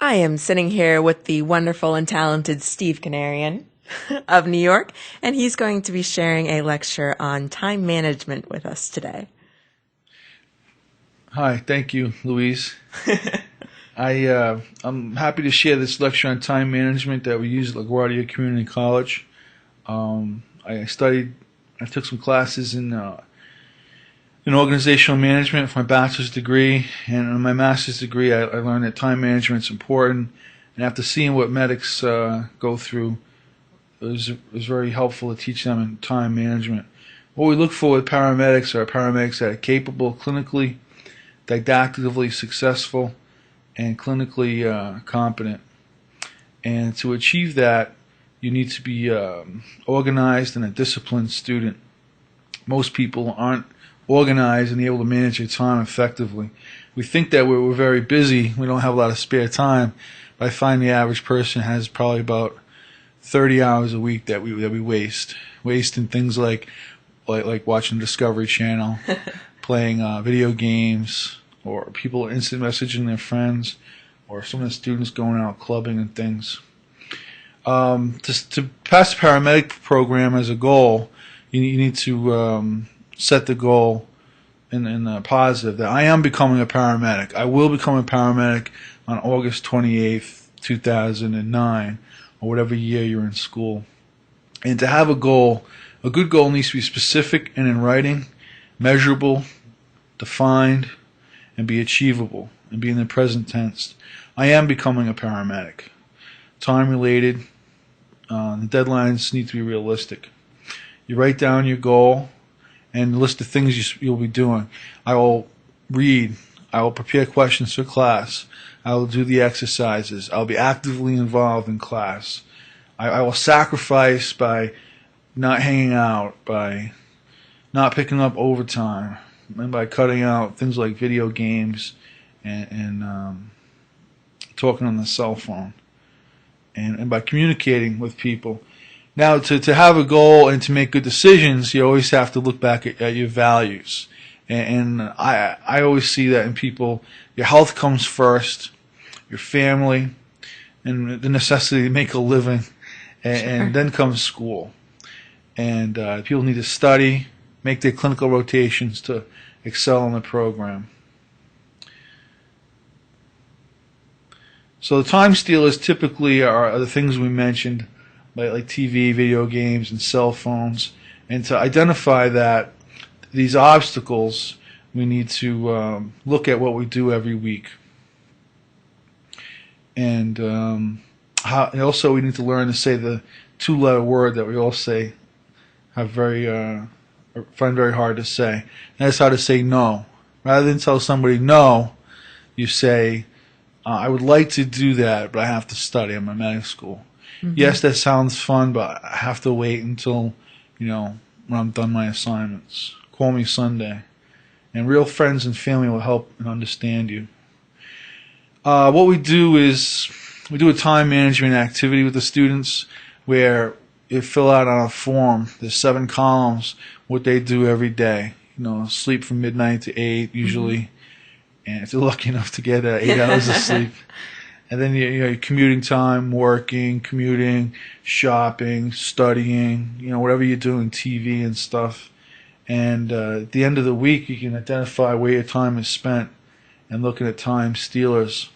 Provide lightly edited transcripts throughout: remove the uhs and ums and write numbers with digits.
I am sitting here with the wonderful and talented Steve Canarian of New York, and he's going to be sharing a lecture on time management with us today. Hi, thank you, Louise. I'm happy to share this lecture on time management that we use at LaGuardia Community College. I took some classes in organizational management for my bachelor's degree, and in my master's degree I learned that time management is important. And after seeing what medics go through, it was very helpful to teach them in time management. What we look for with paramedics are paramedics that are capable, clinically, didactically successful, and clinically competent. And to achieve that, you need to be organized and a disciplined student. Most people aren't organized and able to manage their time effectively. We think that we're very busy, we don't have a lot of spare time, but I find the average person has probably about 30 hours a week that we waste in things like watching Discovery Channel, playing video games, or people instant messaging their friends, or some of the students going out clubbing and things. To pass the paramedic program as a goal, you need to set the goal in the positive that I am becoming a paramedic. I will become a paramedic on August 28th, 2009, or whatever year you're in school. And to have a goal, a good goal needs to be specific and in writing, measurable, defined, and be achievable, and be in the present tense. I am becoming a paramedic. Time related. The deadlines need to be realistic. You write down your goal and list the things you'll be doing. I will read. I will prepare questions for class. I will do the exercises. I'll be actively involved in class. I will sacrifice by not hanging out, by not picking up overtime, and by cutting out things like video games and talking on the cell phone, and by communicating with people. Now, to have a goal and to make good decisions, you always have to look back at your values. And I always see that in people. Your health comes first, your family, and the necessity to make a living, and then comes school. And people need to study, make their clinical rotations to excel in the program. So the time stealers typically are the things we mentioned, like TV, video games, and cell phones. And to identify that, these obstacles, we need to look at what we do every week. And also we need to learn to say the two-letter word that we all say find very hard to say. And that's how to say no. Rather than tell somebody no, you say, I would like to do that, but I have to study. I'm in medical school. Mm-hmm. Yes, that sounds fun, but I have to wait until, when I'm done my assignments. Call me Sunday. And real friends and family will help and understand you. What we do is we do a time management activity with the students where you fill out on a form. There's 7 columns, what they do every day. Sleep from midnight to 8 usually. Mm-hmm. And if you're lucky enough to get 8 hours of sleep. And then your commuting time, working, commuting, shopping, studying, whatever you're doing, TV and stuff. And at the end of the week, you can identify where your time is spent and looking at time stealers.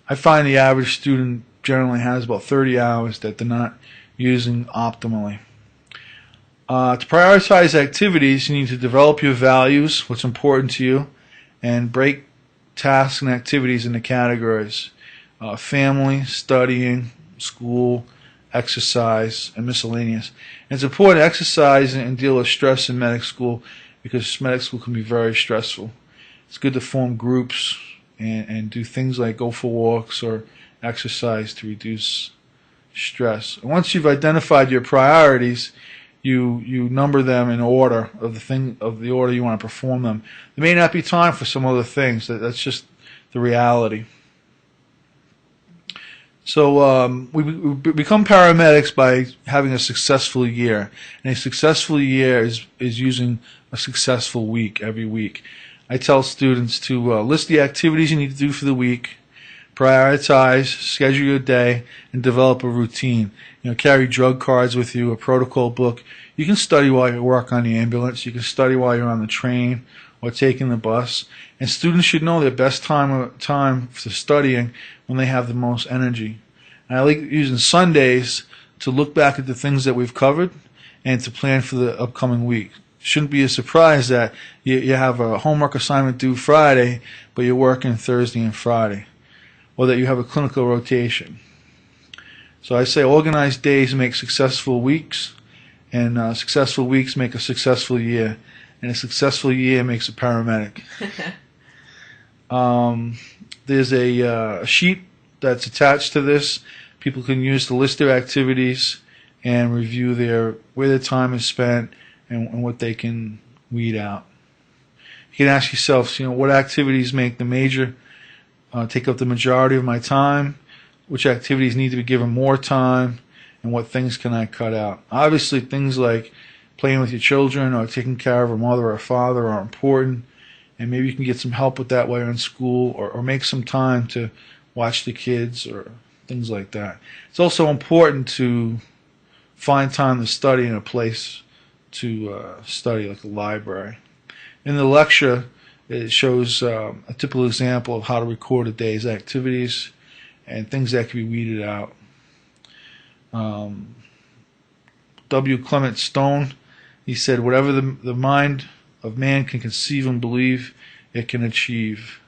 I find the average student generally has about 30 hours that they're not using optimally. To prioritize activities, you need to develop your values, what's important to you, and break tasks and activities into categories. Family, studying, school, exercise, and miscellaneous. And it's important to exercise and deal with stress in medical school because medical school can be very stressful. It's good to form groups and do things like go for walks or exercise to reduce stress. And once you've identified your priorities, you number them in order of the order you want to perform them. There may not be time for some other things. That's just the reality. So we become paramedics by having a successful year, and a successful year is using a successful week every week. I tell students to list the activities you need to do for the week, Prioritize, schedule your day, and develop a routine. Carry drug cards with you, a protocol book. You can study while you work on the ambulance. You can study while you're on the train or taking the bus. And students should know their best time for studying when they have the most energy. And I like using Sundays to look back at the things that we've covered and to plan for the upcoming week. Shouldn't be a surprise that you have a homework assignment due Friday, but you're working Thursday and Friday, or that you have a clinical rotation. So I say organized days make successful weeks, and successful weeks make a successful year, and a successful year makes a paramedic. There's a sheet that's attached to this. People can use to list their activities and review where their time is spent and what they can weed out. You can ask yourself, what activities make take up the majority of my time, which activities need to be given more time, and what things can I cut out. Obviously, things like playing with your children or taking care of a mother or father are important, and maybe you can get some help with that while you're in school, or make some time to watch the kids or things like that. It's also important to find time to study in a place to study, like a library. In the lecture, it shows a typical example of how to record a day's activities and things that can be weeded out. W. Clement Stone, he said, whatever the mind of man can conceive and believe, it can achieve.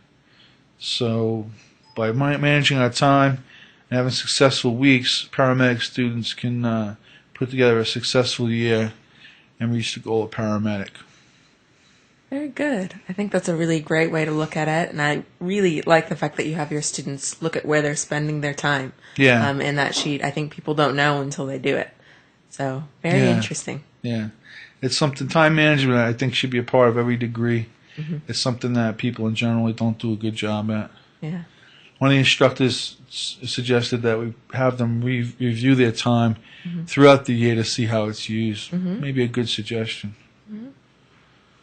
So by managing our time and having successful weeks, paramedic students can put together a successful year and reach the goal of paramedic. Very good. I think that's a really great way to look at it, and I really like the fact that you have your students look at where they're spending their time. Yeah. In that sheet. I think people don't know until they do it. So, very interesting. Yeah. It's something, time management, I think, should be a part of every degree. Mm-hmm. It's something that people in general don't do a good job at. Yeah. One of the instructors suggested that we have them review their time throughout the year to see how it's used. Maybe a good suggestion.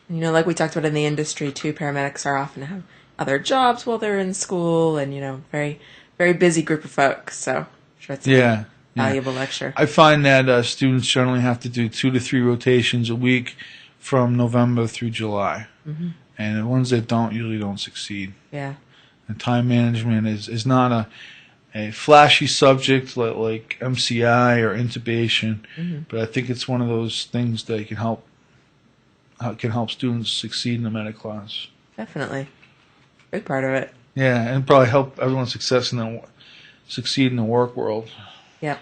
Like we talked about in the industry too, paramedics are often have other jobs while they're in school, and very, very busy group of folks. So I'm sure it's a valuable lecture. I find that students generally have to do 2 to 3 rotations a week from November through July, and the ones that usually don't succeed. Yeah. And time management is not a flashy subject like MCI or intubation, but I think it's one of those things that can help students succeed in the med class. Definitely. Big part of it. Yeah, and probably help everyone succeed in the work world. Yep.